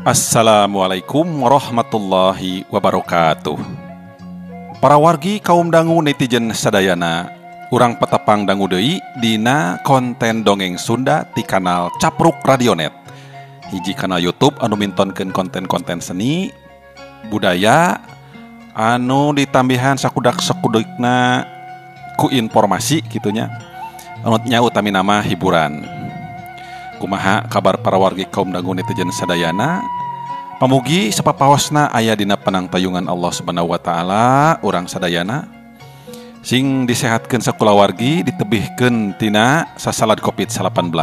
Assalamualaikum warahmatullahi wabarakatuh. Para wargi kaum dangu netizen sadayana, urang petepang dangu deui dina konten dongeng Sunda ti kanal Capruk Radionet. Hiji kanal YouTube anu mintonkeun konten-konten seni, budaya, anu ditambihan sakudak-sakudukna ku informasi gitunya. Anu nya utami nama hiburan. Kumaha kabar para wargi kaum dangu netizen sadayana? Pamugi sapapaosna aya dina panangtayungan Allah Subhanahu wa taala urang sadayana sing disehatkeun sakulawargi ditebihkeun tina sasalad Covid-19.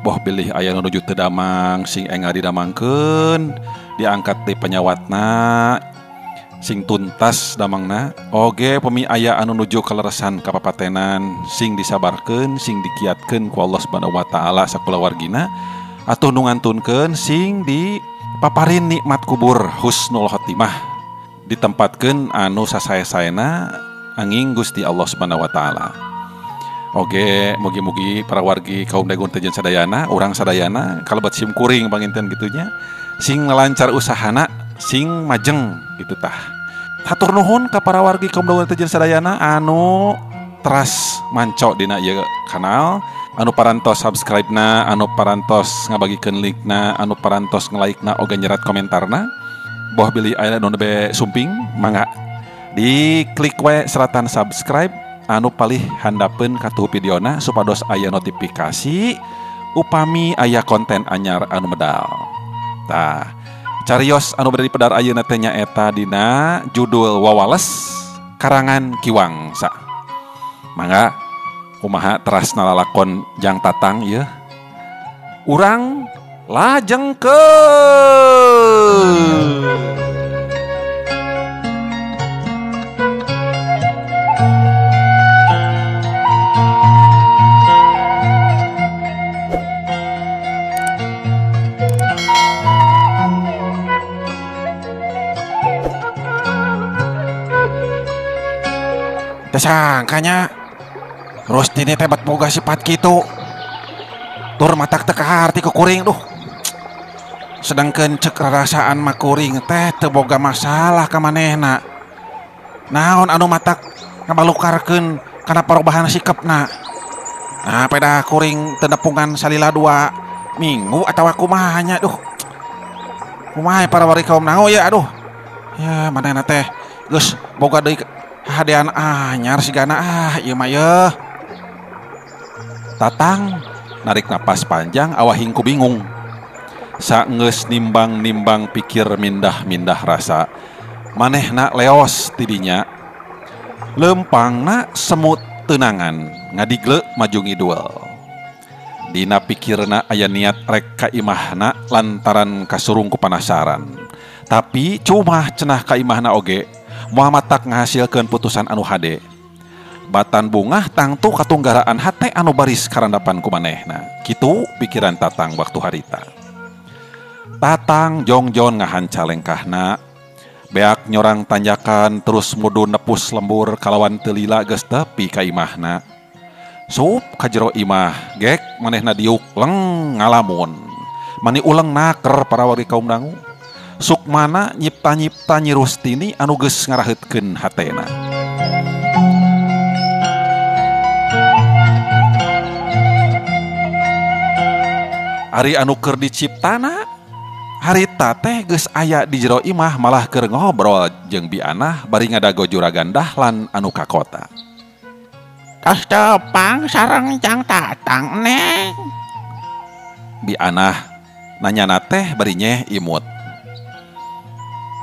Boh bilih aya nu nuju teu damang sing engal didamangkeun, diangkat deui penyawatna sing tuntas damangna. Oge pemi aya anu nuju kaleresan kapapatenan sing disabarkeun, sing dikiatkeun ku Allah Subhanahu wa taala sakulawargina atuh nu ngantunkeun sing di paparin nikmat kubur husnul khotimah ditempatkeun anu sasae-saena anging Gusti Allah Subhanahu wa taala. Oge mugi-mugi para wargi kaum dagun tejen sadayana, urang sadayana kalebet sim kuring panginten gitunya sing lancar usahana, sing majeng gitu tah. Hatur nuhun ka para wargi kaum dagun tejen sadayana anu teras manco dina ieu kanal, anu parantos subscribe-na, anu parantos ngabagikeun link-na, anu parantos nge-like-na oge nyerat komentarna. Boh bilih aya nu be sumping, mangga diklik we seratan subscribe anu palih handapeun ka tuh videona supados aya notifikasi upami aya konten anyar anu medal. Tah, carios anu bade di pedar ayeuna teh nyaeta dina judul Wawales karangan Ki Wangsa. Mangga kumaha teras nalalakon Jang Tatang ieu. Urang lajengkeun. Tesangkanya Rostini teh bat boga sifat kitu. Tur matak teu kaharti ku kuring duh. Sedangkeun ceuk rarasaan mah kuring teh teu boga masalah ka manehna. Naon anu matak ngabalukarkeun kana perubahan sikepna? Nah, peda kuring teu nepungan salila 2 minggu atawa kumaha nya duh. Kumaha para wargi kaum nangou ya aduh. Ya manehna teh geus boga deui hadean anyar sigana ieu mah yeuh. Tatang narik napas panjang awahing ku bingung. Saenggeus nimbang-nimbang pikir mindah-mindah rasa, manehna leos tidinya. Lempangna semut teunangan ngadigle maju ngidul. Dina pikirna aya niat rek ka imahna lantaran kasurung ku panasaran. Tapi cumah cenah ka imahna oge moal matak ngahasilkeun putusan anu hade. Batan bungah tangtu katunggaraan hate anu baris karandapan ku manehna. Kitu pikiran Tatang waktu harita. Tatang jongjon ngahanca lengkahna, beak nyorang tanjakan terus mudu nepus lembur kalawan teu lila geus tepi ka imahna. Sup ka jero imah gek manehna diuk leng ngalamun. Mani uleng naker para wargi kaum dangu. Sukmana nyipta-nyipta Nyi Rustini anu geus ngaraheutkeun hatena. Ari anu keur diciptana harita teh geus aya di jero imah malah keur ngobrol jeung bianah bari ngadago juragan dahlan anu ka kota. Tos tepang sareng Jang Tatang neng. Bianah nanyana teh bari nyeh imut.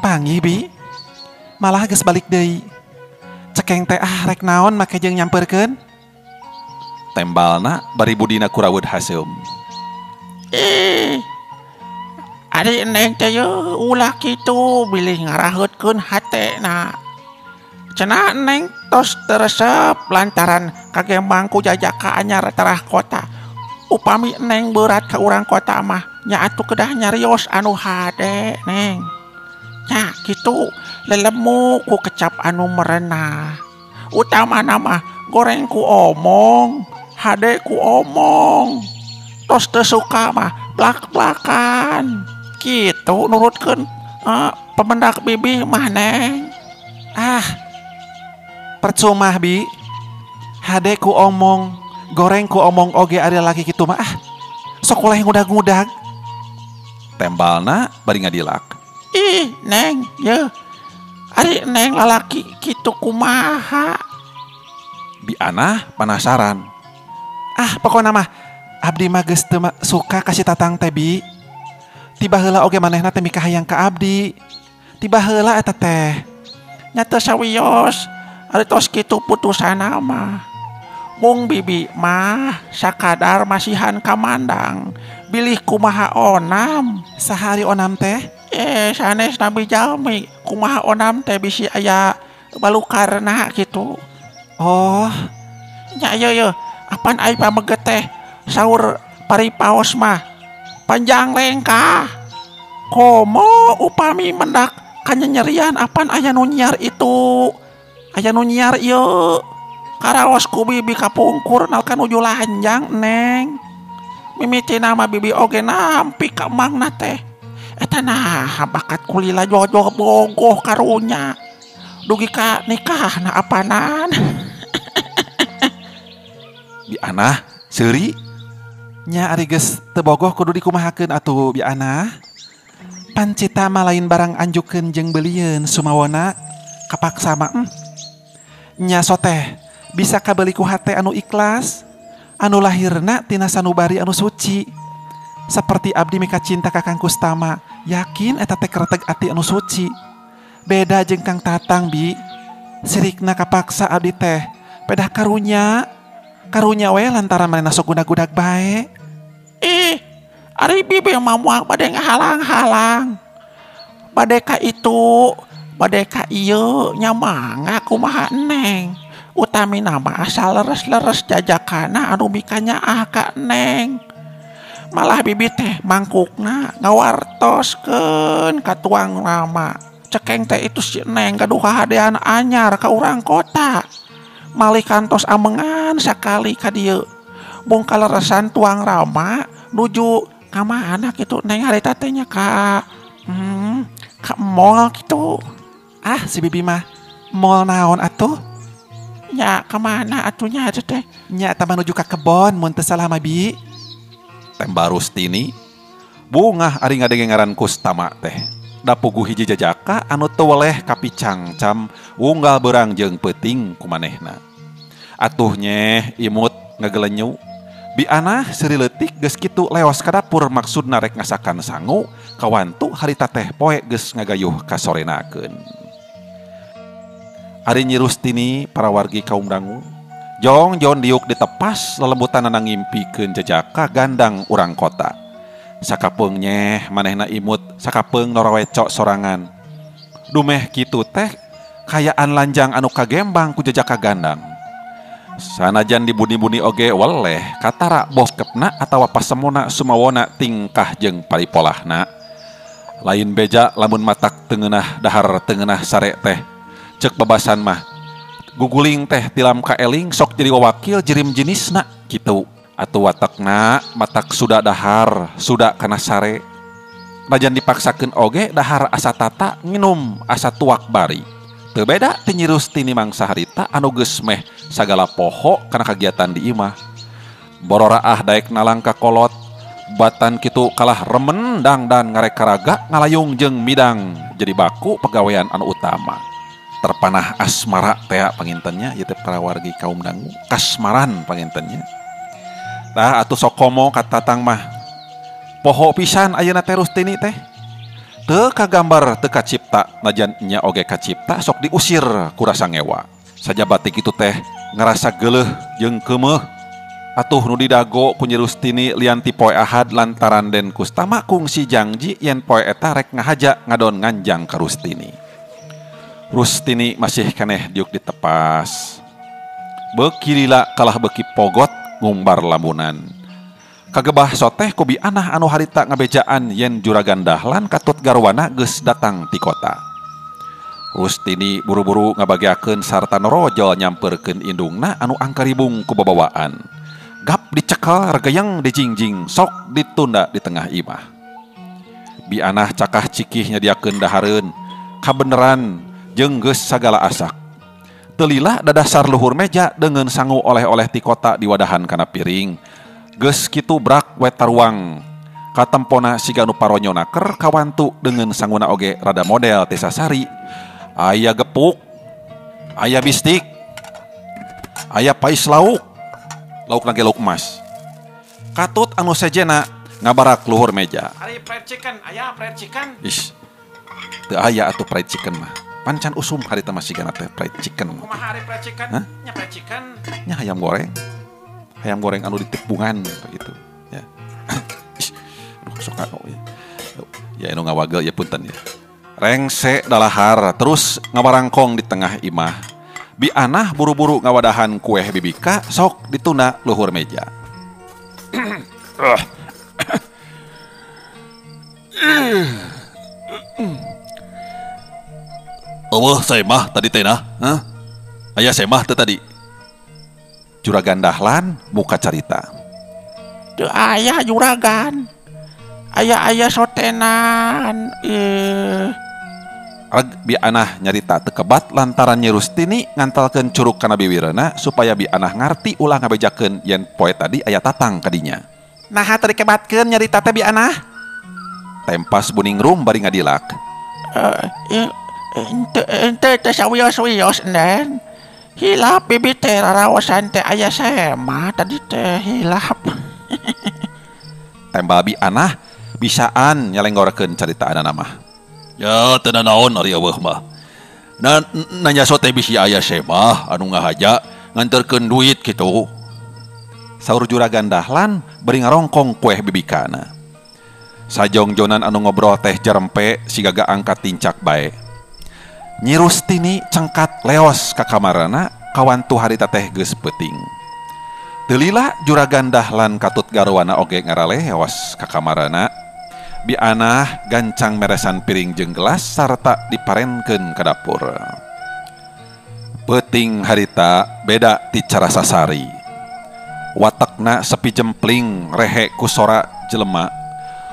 Pangi bi, malah geus balik deui. Cekeng teh rek naon make jeung nyampeurkeun. Tembalna bari budina kuraweuh haseum. Ari neng teh ulah kitu bilih ngaraheutkeun hatena. Cenah neng tos teu resep lantaran kagembang ku jajaka anyar tarah kota. Upami neng berat ka urang kota mah nya atuh kedah nyarios anu hade neng. Nya kitu lelemu ku kecap anu merenah. Utamana mah goreng ku omong, hade ku omong. Tos teu suka mah plak-plakan. Kitu nurutkeun pemendak bibi mah Neng. Percuma Bi. Hade ku omong, goreng ku omong oge ari laki kitu mah. Sok ulah ngudag-ngudag. Tembalna bari ngadilak. Ih, Neng, ye. Ari Neng lalaki kitu kumaha? Bi Anah penasaran. Pokona mah abdi mah geus teu suka kasih tatang teh Bi. Tiba heula oge manehna teh mikah hayang ka abdi. Tiba heula eta teh. Nya teu sawios. Ari tos kitu putusana mah. Mung bibi mah sakadar masihan kamandang. Bilih kumaha onam. Sahari onam teh? Sanes nabi jalmi kumaha onam teh bisi aya balukarna gitu. Oh, nya ye apan ai pameget teh saur paripaos mah panjang lengkah. Komo upami mendak kanyerian apan aya nu nyiar itu. Aya nu nyiar ieu. Karaos ku bibi kapungkur nalkan uju lanjang Neng. Mimiti nama bibi oge nampi ka mangna teh. Eta nah bakat kulila jojo bogoh karunya. Dugi ka nikah na apanan. Bi Anah seuri nya ari geus teu bogoh kudu dikumahakeun atuh Bi Anah. Pancita mah lain barang anjukeun jeung beulieun sumawana kapaksa mah nya soteh bisa kabeli ku hate anu ikhlas, anu lahirna tina sanubari anu suci. Seperti abdi mika cinta ka Kang Kustama, yakin eta teh kreteg ati anu suci. Beda jeung Kang Tatang Bi. Sirikna kapaksa abdi teh pedah karunya we lantaran manehna sok gudag-gudag bae. Ari bibi mah moal bade ngahalang-halang. Bade ka itu, bade ka ieu nya mangga kumaha Neng. Utami nama asal leres-leres jajakana anu mikanya ka Neng. Malah bibi teh mangkukna ngawartoskeun ka tuang lama. Cekeng teh itu si Neng gaduh kahadean anyar ka urang kota. Malih kantos amengan sakali ka dieu. Mung kaleresan tuang rama nuju ka mana kitu Neng harita teh nya ka mall kitu. Si bibi mah mall naon atuh? Nya kemana atunya aja teh? Nya eta menuju ka kebon mun teu salah mah Bi. Tembal Rustini bungah ari ngadenge ngaran Kustama teh. Da puguh hiji jajaka anu teu weleh kapicangcam unggal beurang jeung peuting ku manehna. Atuh nyeh imut ngagelenyu. Bi Anah seuri leutik geus kitu leos ka dapur maksudna rek ngasakan sangu kawantu harita teh poe geus ngagayuh kasorenakeun. Ari Nyi Rustini para wargi kaum dangu jong diuk ditepas lelembutan nangimpikeun jajaka gandang urang kota. Sakapeung nyeh manehna imut sakapeung norawecok sorangan. Dumeh kitu teh kayaan lanjang anu kagembang ku jajaka gandang. Sanajan dibuni-buni oge weleh katara bokepna atawa pasemona sumawona tingkah jeung paripolahna. Lain beja lamun matak teungeunah dahar teungeunah sare teh. Cek babasan mah guguling teh tilam ka eling sok jadi wawakil jirim jenisna kitu. Atuh watakna matak suda dahar suda kana sare. Najan dipaksakeun oge dahar asa tata nginum asa tuak bari. Teu beda teh Nyi Rustini mangsa harita anu geus meh sagala poho kana kagiatan di imah. Bororaah daek nalang ka kolot batan kitu kalah remen dangdan ngarek karaga ngalayung jeung midang jadi baku pegawean anu utama. Terpanah asmara teh pangintennya ieu teh para wargi kaum dangu kasmaran pangintennya. Tah atuh sok komo ka Tatang mah poho pisan ayeuna teh Rustini teh teu kagambar teu kacipta najan nya oge kacipta sok diusir ku rasa ngewa. Sajabati kitu teh ngarasa geuleuh jeung keumeuh. Atuh nu didago ku Nyi Rustini lian ti poe Ahad lantaran Den Kustama kungsi janji yen poe eta rek ngahaja ngadon nganjang ka Rustini. Rustini masih keneh diuk ditepas. Beuki lila kalah beuki pogot ngumbar lamunan. Kagebah soteh ku Bi Anah anu harita ngabejaan yen juragan dahlan katut garwana geus datang ti kota. Rustini buru-buru ngabagiakeun sarta norojol nyamperkeun indungna anu angkaribung ku babawaan. Gap dicekel regayeng dijingjing sok ditunda di tengah imah. Bi Anah cakah cikih nyadiakeun dahareun kabeneran jeung geus sagala asak. Teu lila dadasar luhur meja dengan sangu oleh-oleh ti kota di wadahan kana piring. Geus kitu brak we taruang katempona siga nu paronyona keur kawantu dengan sanguna oge rada model teh sasari. Aya gepuk, aya bistik, aya pais lauk lage lauk emas. Katut anu sejena ngabarak luhur meja. Ari fried chicken, aya fried chicken. Ish, teu aya atuh fried chicken mah. Pancan usum harita masih gana teh fried chicken. Kumaha ari fried chicken? Hah? Nya fried chicken. Nya ayam goreng. Ayam goreng anu ditepbungan begitu. Ya. Ish, aduh suka kok ya. Ya anu ngawagel ya punten ya. Rengse dalahar terus ngabarangkong di tengah imah. Bi Anah buru-buru ngawadahan kue bibika sok dituna luhur meja. Saya mah tadi teh nah, ayah saya mah tadi. Juragan Dahlan muka carita. Teu aya juragan. Aya sotenan. Bi Anah nyarita tekebat lantaran Nyi Rustini ngantalkeun curug kana biwirena supaya Bi Anah ngarti ulah ngabejakeun yen poe tadi aya tatang kadinya. Nah tadi kebatkeun nyarita teh Bi Anah. Tempas Buningrum bari ngadilak. Ente sawios-wios nen. Hilap bibi teh raraosan teh aya saya mah tadi teh hilap. Tembal Bi Anah bisaan nyalenggorkeun caritaanana mah. Ya teu naon ari eueuh mah. Nanya sote bisi aya saya mah anu ngahaja nganterkeun duit kitu. Saur Juragan Dahlan bari ngarongkong kueh bibikana. Sajongjonan anu ngobrol teh jerempe sigaga angkat tincak bae. Nyi Rustini cengkat leos ka kamarana kawantu harita teh geus peuting. Teu lila Juragan Dahlan katut garwana oge ngaraleos ka kamarana. Bi Anah gancang meresan piring jeung gelas sarta diparenkeun ka dapur. Peuting harita beda ti cara sasari. Watekna sepi jempling rehe ku sora jelema.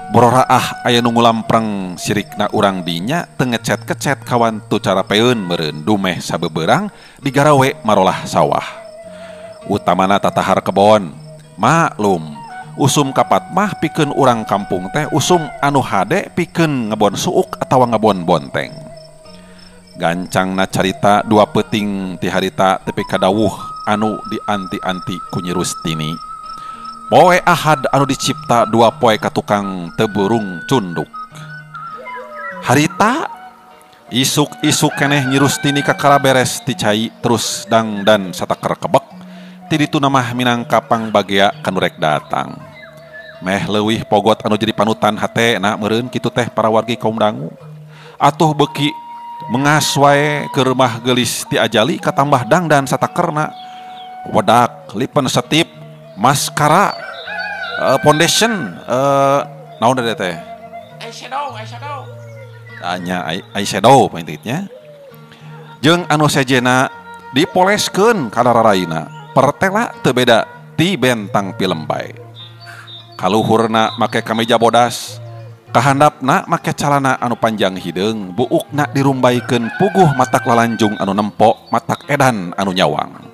Bororaah aya nu ngulampreng sirikna urang dinya teu ngecet-kecet kawantu cara peun meureun dumeh sabeberang digarawe marolah sawah. Utamana tatahar kebon. Maklum, usum kapat mah pikeun urang kampung teh usum anu hade pikeun ngebon suuk atawa ngebon bonteng. Gancangna carita dua peuting ti harita tepi kadawuh anu dianti-anti ku Nyi Rustini. Poe Ahad anu dicipta dua poe ka tukang teu burung cunduk. Harita isuk-isuk keneh Nyi Rustini kakara beres ti cai terus dang dan sataker kebek ti ditu namah minangka pangbagea kanu rek datang. Meh leuwih pogot anu jadi panutan hatena meureun kitu teh para wargi kaum dangu. Atuh beuki mengas wae keur mah geulis ti ajali katambah dang dan satakerna. Wedak, lipen setip, maskara, foundation, naon da teh? Eyeshadow. Tanya eyeshadow paintitnya. Jeung anu sejena dipoleskeun kana raraina. Pertela teu beda ti bentang film bae. Kaluhurna make kameja bodas, kahandapna make calana anu panjang hideung, buukna dirumbaikeun puguh matak lalanjung anu nempo, matak edan anu nyawang.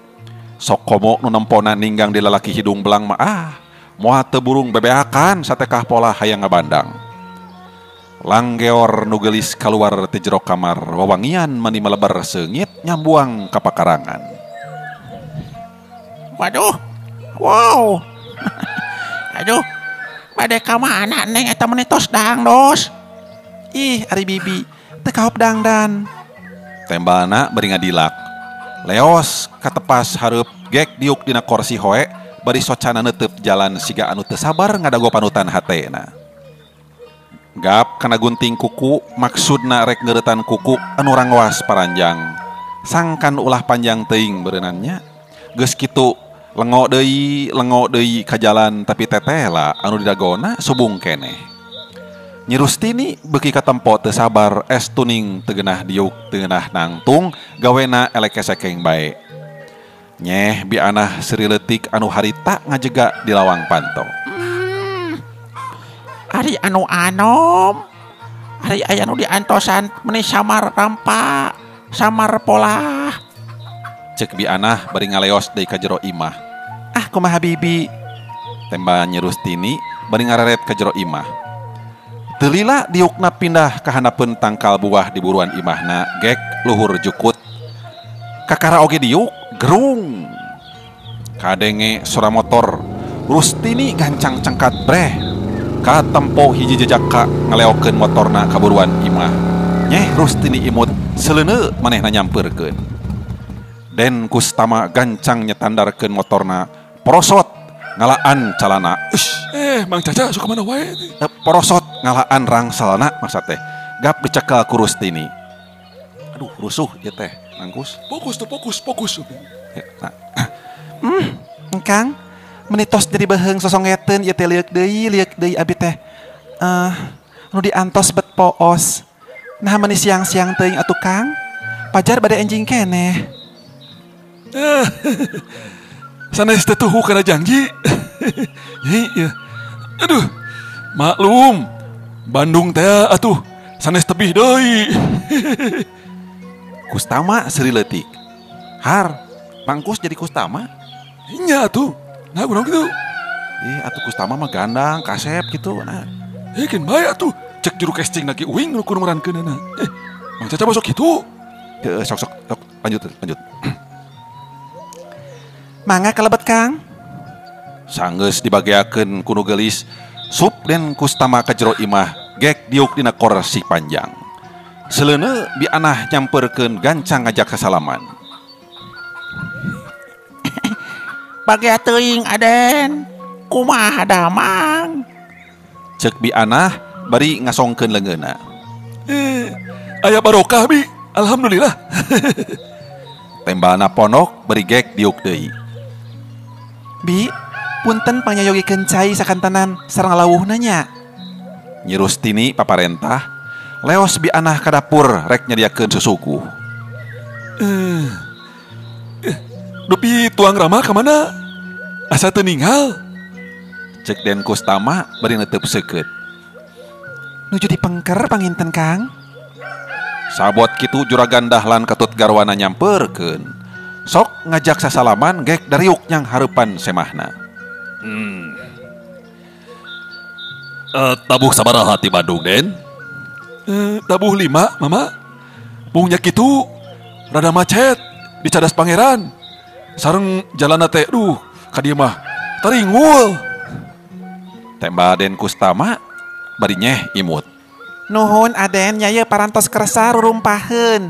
Sok komo nu nempona ninggang di lalaki hidung belang mah moal teu burung bebeakan satekah pola hayang ngabandang. Langgeor nu geulis kaluar ti jero kamar wawangian mani melebar seungit nyambuang ka pakarangan. Waduh. Wow. Aduh. Bade ka mana neng eta menetos dang dos. Ih, ari bibi teu kaop dangdan. Tembalna bari ngadilak. Leos katepas hareup gek diuk dina kursi hoe bari socana neuteub jalan siga anu teu sabar ngadago panutan hatena. Gap kana gunting kuku maksudna rek ngeuretan kuku anu rangwas paranjang. Sangkan ulah panjang teuing bereunannya. Geus kitu lengo deui ka jalan tapi tetela anu didagona subung keneh. Nyi Rustini beuki katempo teu sabar es tuning teu geunah diuk teu geunah nangtung gawena elek kesekeng bae. Nyeh Bi Anah seuri leutik anu harita ngajega di lawang panto. Ari anu anom Ari aya nu diantosan meni samar rampa, samar pola. Cek Bi Anah bari ngaleos deui ka jero imah. Ah kumaha bibi? Tembah Nyi Rustini bari ngararet ka jero imah. Teu lila diukna pindah ka handapeun tangkal buah di buruan imahna gek luhur jukut. Kakara oge diuk gerung. Kadenge suara motor Rustini gancang cengkat breh ka tempo hiji jejaka ngaleokeun motorna ka buruan imah. Nyeh Rustini imut seleuneu manehna nyampeurkeun. Den Kustama gancang nyetandarkeun motorna porosot ngalaan calana. Mang Caca suka mana wae? Porosot ngalaan rangsalna maksud teh. Gap dicekel ku Rustini. Aduh rusuh ieu teh, Mangkus. Fokus. Nah, Engkang menitos jadi beheung sosongeteun ieu teh liuk deui abi teh. Nu diantos bet poos. Nah meni siang-siang teuing atuh Kang. Pajar bade enjing keneh. Sanes teh tuhu kana janji. Ya. Aduh, maklum. Bandung teh atuh sanes tebih deui. Kustama seri leutik. Har, Mangkus jadi Kustama. Nya atuh. Nah, kunaon kitu? Atuh Kustama mah gandang, kasep gitu. Nah, Kan bae atuh. Cek juru casting lagi uing nu kudu merankeunana. Mang Caca masuk kitu. sok lanjut. Mangga kalebet Kang. Sanggeus dibagiakeun ku nu geulis, sup den Kustama ka jero imah gek diuk dina kursi panjang. Seleuneu Bi Anah nyampeurkeun gancang ngajak sasalaman. Bagea teuing Aden. Kumaha damang? Cek Bi Anah bari ngasongkeun leungeunna. Aya barokah Bi. Alhamdulillah. Tembalna ponok bari gek diuk deui. Bi, punten panyayogikeun cai sakantanan sareng lawuhna nya. Nyi Rustini paparentah, leos Bi Anah ka dapur rek nyadiakeun susuku. Dupi tuang Rama ka mana? Asa teu ninggal. Cek Den Kustama bari netep seukeut. Nuju dipengker panginten Kang. Sabot kitu juragan dahlan katut garwana nyampeurkeun. Sok ngajak sasalaman gek dariuk nyang hareupan semahna. Tabuh sabaraha ti Bandung, Den? Tabuh 5, Mama. Mungnya kitu rada macet di Cadas Pangeran. Sareng jalanna teh ka dieu mah taringul. Tembal Den Kustama bari nyeh imut. Nuhun Aden nyaya parantos kersa rurumpaheun.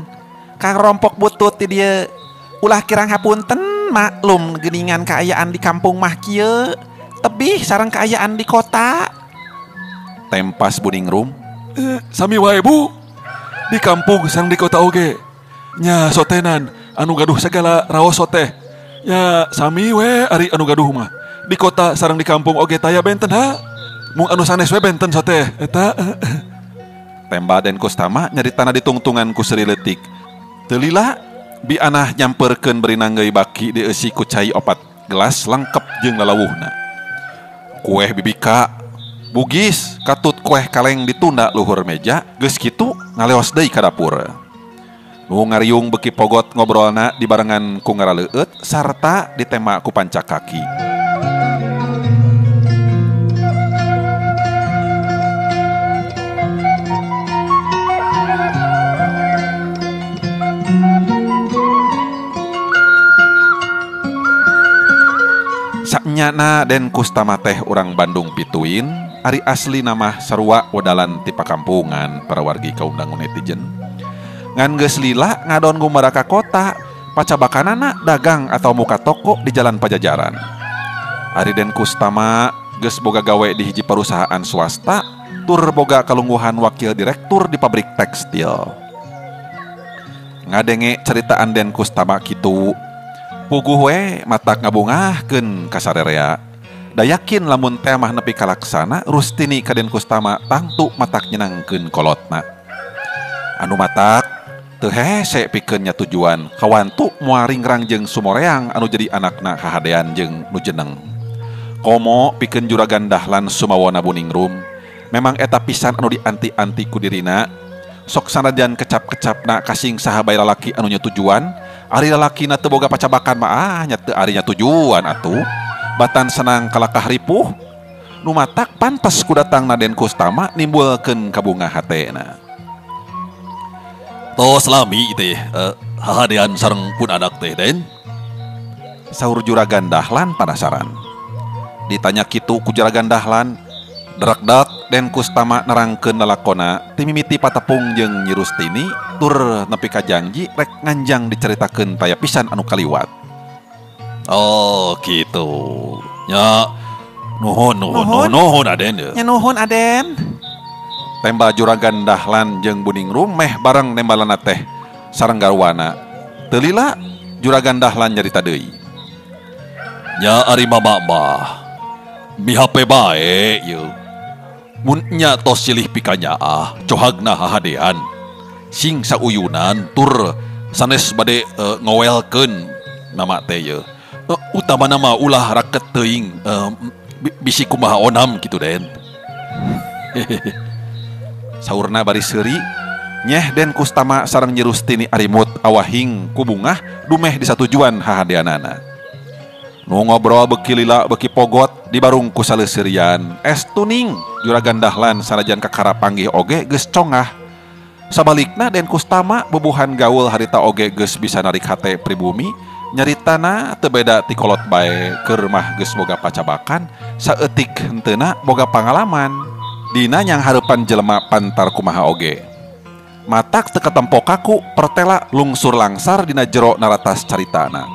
Kang rompok butut ti dieu. Ulah kirang hapunten maklum geuningan kaayaan di kampung mah kieu. Tebih sareng kaayaan di kota. Tempas Buningrum. Sami wae Bu. Di kampung sareng di kota oge. Nya sotenan anu gaduh segala raos soteh. Ya sami we ari anu gaduh mah. Di kota sareng di kampung oge taya benten ha. Mung anu sanes we benten soteh eta. Tembal Den Kustama nyaritana ditungtungan ku seri leutik. Teu lila Bi Anah nyampeurkeun beri nanggeui baki dieusi ku cai 4 gelas lengkep jeung lalawuhna. Kueh bibika bugis katut kueh kaleng ditunda luhur meja geus kitu ngaleos deui ka dapur. Nu ngariung beki pogot ngobrolna dibarengan ku ngaraleueut sarta ditema ku pancak kaki. Saknyana Den Kustama teh urang Bandung pituin, ari asli nama sarua wadalan ti pakampungan para wargi kaum dangu netizen. Ngan geus lila ngadon gumara ka kota, pacabakanana dagang atau muka toko di Jalan Pajajaran. Ari Den Kustama geus boga gawe di hiji perusahaan swasta, tur boga kalungguhan wakil direktur di pabrik tekstil. Ngadenge ceritaan Den Kustama kitu, puguh we matak ngabungahkeun ka sarerea. Da yakin lamun teh mah nepi kalaksana, Rustini ka Den Kustama tangtu matak nyenangkeun kolotna. Anu matak teu hese pikeun nya tujuan kawantu moal ringrang jeung sumoreang anu jadi anakna kahadean jeung nu jeneng. Komo pikeun juragan dahlan sumawona Buningrum memang eta pisan anu dianti-anti ku dirina. Sok sanajan kecap-kecapna kasing saha bae lalaki anu nya tujuan, ari lalakina teu boga pacabakan mah nya teu ari nya tujuan atuh. Batan senang kalakah ripuh, nu matak pantes ku datangna Den Kustama nimbulkeun kabunga hatena. Tos lami teh hahadean sareng pun anak teh Den. Saur Juragan Dahlan penasaran. Ditanya kitu ku Juragan Dahlan, derak-derak Den Kustama nerangkeun lalakona ti mimiti patepung jeung Nyi Rustini tur nepi ka janji rek nganjang diceritakeun taya pisan anu kaliwat. Oh gitu. Nya nuhun Aden. Nya nuhun Aden. Tembal Juragan Dahlan jeung Buning Rum meh bareng nembalana teh sareng garwana. Teu lila Juragan Dahlan nyarita deui. Nya ari mama mah mihape bae yeuh. Mun nya tos silih pikanya cohagna hahadean. Sing sauyunan tur sanes bade ngowelkeun mama teh yeuh. Utamana mah ulah raket teuing bisi kumaha onam kitu Den. Saurna bari seuri, nyeh Den Kustama sareng Nyi Rustini arimut awahing ku bungah dumeh disatujuan hahadeanana. Nu ngobrol beuki lila beuki pogot dibarung ku saleuseurian. Tuning Juragan Dahlan sanajan kakara panggih oge geus congah. Sabalikna Den Kustama bubuhan gaul harita oge geus bisa narik hate pribumi. Nyaritana teu beda ti kolot bae keur mah geus boga pacabakan, saeutik henteuna boga pangalaman. Dina nyang hareupan jelema pantar kumaha oge. Matak teu katempo kaku pertela lungsur langsar dina jero naratas caritana.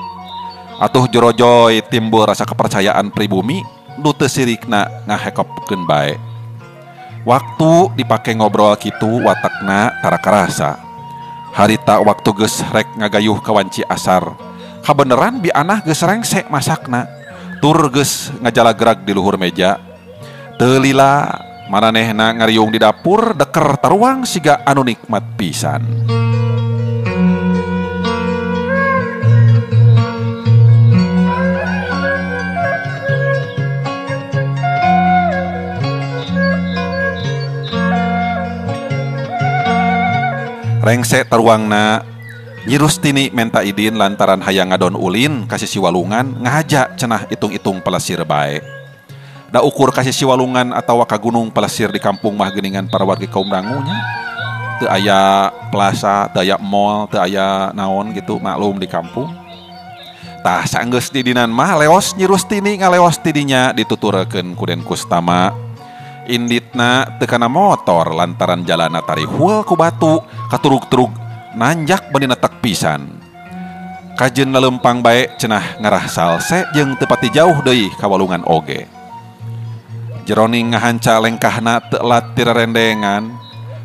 Atuh jorojoy timbul rasa kepercayaan pribumi nu teu sirikna ngahekopkeun bae. Waktu dipake ngobrol kitu watakna tara karasa. Harita waktu geus rek ngagayuh ka wanci asar. Kabeneran bi anah geus rengse masakna. Tur geus ngajalagrag di luhur meja. Teu lila maranehna ngariung di dapur deker taruang siga anu nikmat pisan. Rengse taruangna Nyi Rustini menta idin lantaran hayang ngadon ulin kasih siwalungan ngahaja cenah itung-itung pelesir bae. Da ukur kasih siwalungan atawa ka gunung pelesir di kampung mah geuningan para wargi kaum dangunya. Teu aya plaza, teu aya mall, teu aya naon gitu maklum di kampung. Tah saenggeus di dinan mah leos Nyi Rustini ngaleos ti dinya dituturkeun ku Den Kustama. Inditna teu kana motor lantaran jalana tarihul ku batu katurug-turug nanjak bani netek pisan. Kajeun lalempang bae cenah ngarah salse jeung teu pati jauh deui ka walungan oge. Jeroning ngahanca lengkahna teu lat tirerendengan,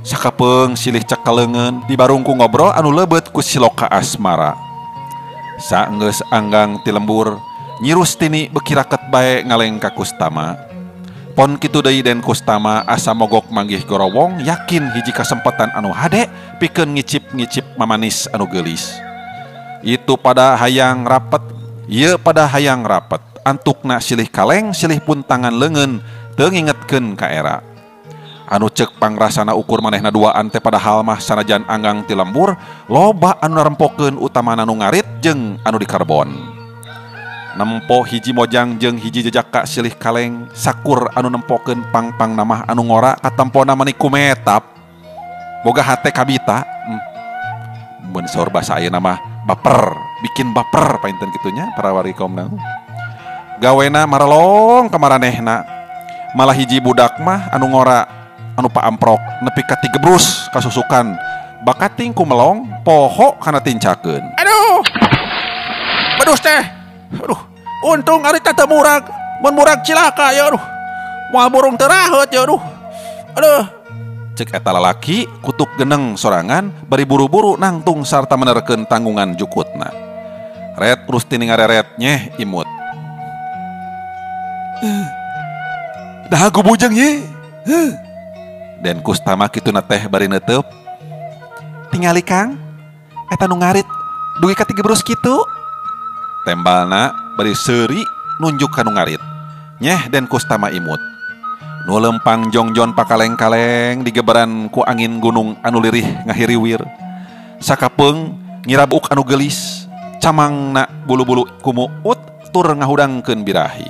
sakapeung silih cekaleungeun dibarung ku ngobrol anu leubet ku siloka asmara. Saenggeus anggang ti lembur, Nyi Rustini beuki raket bae ngaleng ka Kustama. Pon kitu deui Den Kustama asa mogok manggih gorowong yakin hiji kasempatan anu hade pikeun ngicip-ngicip mamanis anu geulis. Itu pada hayang rapet, ieu pada hayang rapet. Antukna silih kaleng, silih pun tangan leungeun teu ngingetkeun ka era. Anu ceuk pangrasana ukur manehna duaan teh padahal mah sanajan anggang ti lembur, loba anu narempokeun utamana nu ngarit jeung anu di karbon. Nempo hiji mojang jeung hiji jejaka silih kaleng sakur anu nempokeun pang-pang namah anu ngora katempona mani kumetap boga hate kabita. Mun saur basa ayeuna mah baper, bikin baper painten kitunya para wargi kaum dangu. Gawena marelong ka maranehna. Malah hiji budak mah anu ngora anu paamprok nepi ka 3 brus kasusukan bakating ku melong poho kana tincakeun. Aduh. Badus teh. Aduh, untung ari teh murag. Mun murag cilaka ya aduh. Moal burung teu raheut ya aduh. Aduh. Cek eta lalaki kutuk geneng sorangan bari buru-buru nangtung sarta menerkeun tanggungan jukutna. Ret Rustini ngareret nyeh imut. Dah aku bujang ye. Den Kustama kituna teh bari neuteup. Tingali Kang, eta nu ngarit dugi ka 3 brus kitu. Tembalna bari seuri nunjuk ka nu ngarit. Nyeh Den Kustama imut. Nu lempang jongjon pakaleng-kaleng digeberan ku angin gunung anu lirih ngahiriwir. Sakapeung ngirabuk anu gelis, camangna bulu-bulu kumuut tur ngahudangkeun birahi.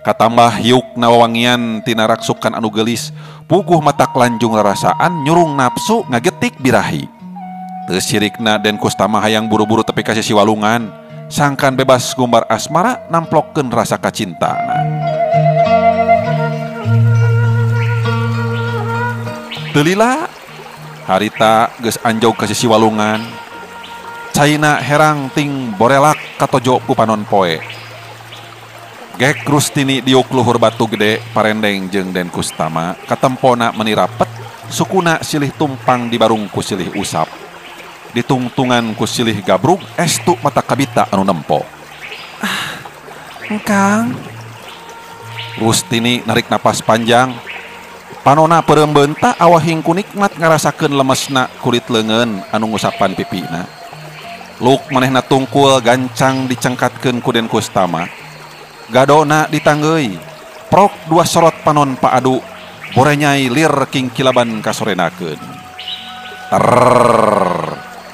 Katambah hiuk nawawangian tina raksukan anu gelis, puguh matak lanjung rarasaan nyurung nafsu ngagetik birahi. Teu sirikna Den Kustama hayang buru-buru tepi ka sisi walungan, sangkan bebas gumbar asmara namplokeun rasa kacintana. Teu lila harita geus anjog ka sisi walungan. Caina herang ting borelak katojo ku panon poe. Gek Rustini diuk luhur batu gede parendeng jeung Den Kustama, katempona meuni rapet, sukuna silih tumpang di barung ku silih usap. Ditungtungan ku silih gabrug estu mata kabita anu nempo. Engkang. Rustini narik napas panjang. Panona pereumbeun awahing ku nikmat ngarasakeun lemesna kulit leungeun anu ngusapan pipina. Luk manehna tungkul gancang dicengkatkeun ku Den Kustama. Gadona ditanggeui. Prok dua sorot panon paadu borenyai lir king kilaban kasorenakeun.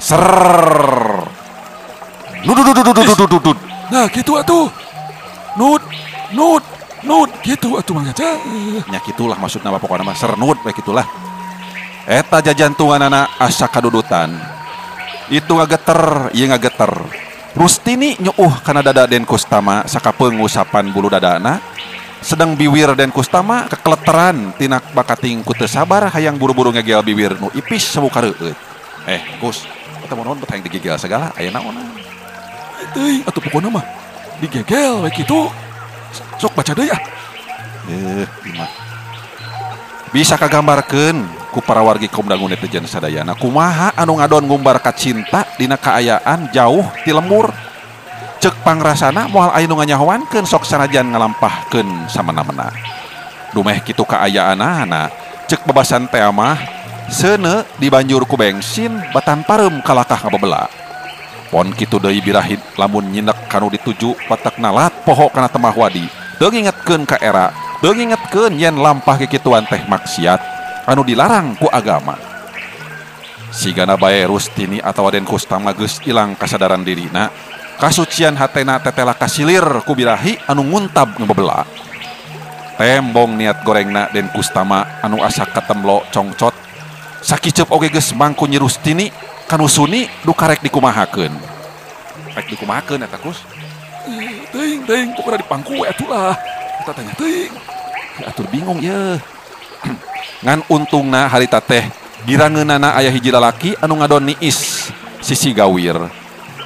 Ser. Nududududududududud. Nah gitu atuh. Nut gitu atuh Mang Eca. Nya kitulah maksudna pokona mah sernud we kitulah. Eta jajantunganana asa kadudutan. Itu ngageter, ieu ngageter. Rustini nyeuh kana dada Den Kustama sakapeung usapan bulu dadana. Sedang biwir Den Kustama kekeleteran tina bakating ku teu sabar hayang buru-buru ngegel bibir nu ipis samuka reueut. Kus, eta mun naon bet hayang digegel segala aya naonna. Teuing atuh pokona mah digegel we kitu. Sok baca deui ah. Imah. Bisa kagambarkeun ku para wargi kaum dangu netizen sadayana kumaha anu ngadon ngumbar kacinta dina kaayaan jauh ti lembur. Ceuk pangrasana moal aya nu nganyahoankeun sok sanajan ngalampahkeun samana-mena. Dumeh kitu kaayaanana ceuk babasan teh mah seuneu dibanjur ku bensin batan pareum kalakah ngabebela. Pon kitu deui birahi lamun nyinek kanu dituju patak nalat poho kana temah wadi. Teu ngingetkeun ka era, teu ngingetkeun yen lampah kikituan teh maksiat anu dilarang ku agama. Sigana bae Rustini atawa Den Kustama geus ilang kasadaran dirina, kasucian hatena tetela kasilir ku birahi anu nguntab ngebebela. Tembong niat gorengna Den Kustama anu asa katemlo congcot. Sakicep oge geus mangku Nyi Rustini kanu suni du karek dikumahakeun. Rek dikumahakeun eta Kus. Teuing pokona dipangku we atuh lah. Eta tanya teuing. Atur bingung ye. Ngan untungna harita teh girangeunana aya hiji lalaki anu ngadon niis sisi gawir.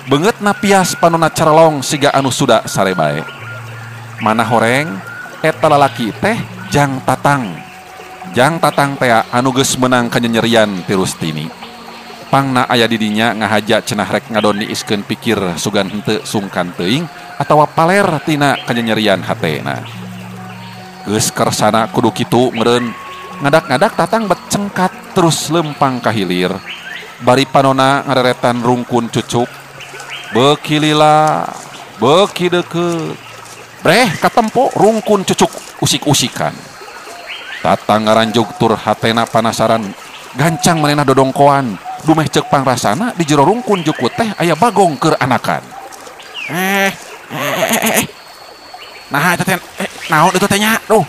Beungeutna pias panonna carelong siga anu suda sare bae. Mana horeng eta lalaki teh Jang Tatang. Jang Tatang teh anu geus meunang kanyanyerian ti Rustini. Pangna aya di dinya ngahaja cenah rek ngadon niiskeun pikir sugan henteu sungkan teuing atawa paler tina kanyanyerian hatena. Geus kersana kudu kitu meureun ngadak-ngadak Tatang bet cengkat terus lempang ka hilir. Bari panona ngareretan rungkun cucuk. Beuki lila, beuki deukeut. Breh katempo rungkun cucuk usik-usikan. Tatang ngaranjug tur hatena panasaran gancang manehna dodongkoan. Dumeh ceuk pangrasana di jero rungkun juku teh aya bagong keur anakan. Nah eta teh naon itu teh nya? Duh.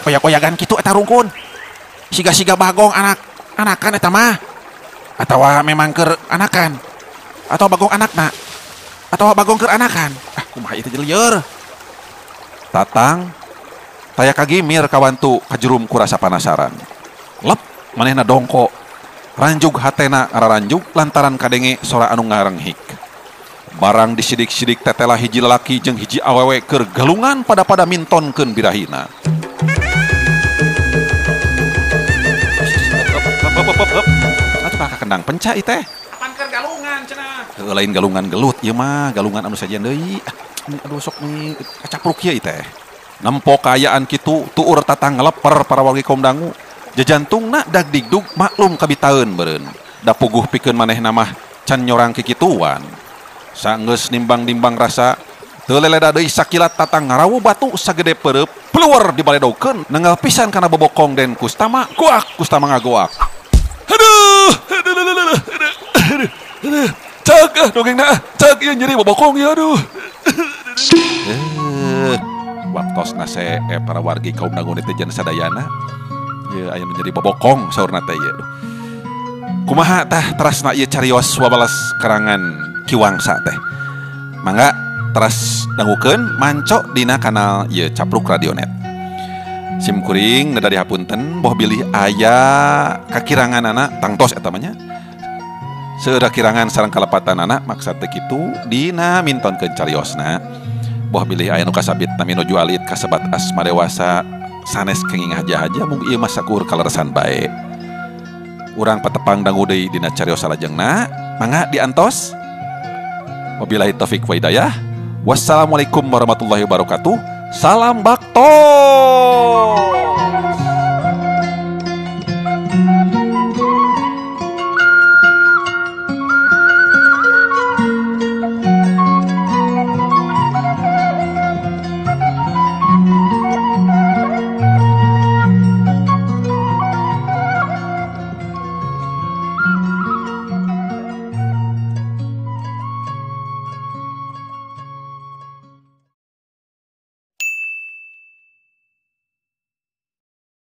Koyak-koyagan kitu eta rungkun. Siga-siga bagong anakan eta mah. Atawa memang keur anakan. Atau bagong anakna. Atau bagong keur anakan. Kumaha ieu teh lieur. Tatang taya kagimir kawantu kajerum ku rasa panasaran. Lep manehna dongko. Ranjug hatena ngararanjug lantaran kadenge sora anu ngarenghik. Barang disidik-sidik tetela hiji lalaki jeung hiji awewe keur galungan pada mintonkeun birahina. Atuh bakal kendang penca ieu teh. Apan keur galungan cenah. Heuh lain galungan gelut ieu mah, galungan anu sajian deui. Aduh sok ni kacapruk ieu teh. Nempo kaayaan kitu tuur Tatang ngeleper para wargi kaum dangu. Jajantungna dagdigdug maklum kabitaeun beureun. Da puguh pikeun manehna mah can nyorang kikituan. Saenggeus nimbang-nimbang rasa Teu leleda deui sakilat tatang ngarawu batu sagede pereup peluar dibaledokeun nanggal pisan kana bobokong den Kustama Kustama ngagoak. Aduh, cak dongengna cak ieu nyeri bobokong ya aduh. Waktosna para wargi kaum dangu netizen sadayana ye aya menjadi bobokong saurna teh ye. Kumaha tah terasna ieu carios wabalas karangan Kiwangsa teh. Mangga teras dangukeun manco dina kanal ieu Capruk Radionet. Sim kuring nada dihapunten boh bilih aya kakiranganana tangtos eta mah nya. Seueur kirangan sareng kalepatan anak maksud teh kitu dina mintonkeun cariosna. Boh bilih aya nu kasabitna minuju alit kasebat asma dewasa sanes kenging haja-haja mung ieu mah sakur kaleresan bae. Urang patepang dangu deui dina carios salajengna, mangga diantos. Wabillahi taufik wa hidayah. Wassalamualaikum warahmatullahi wabarakatuh. Salam Bakto.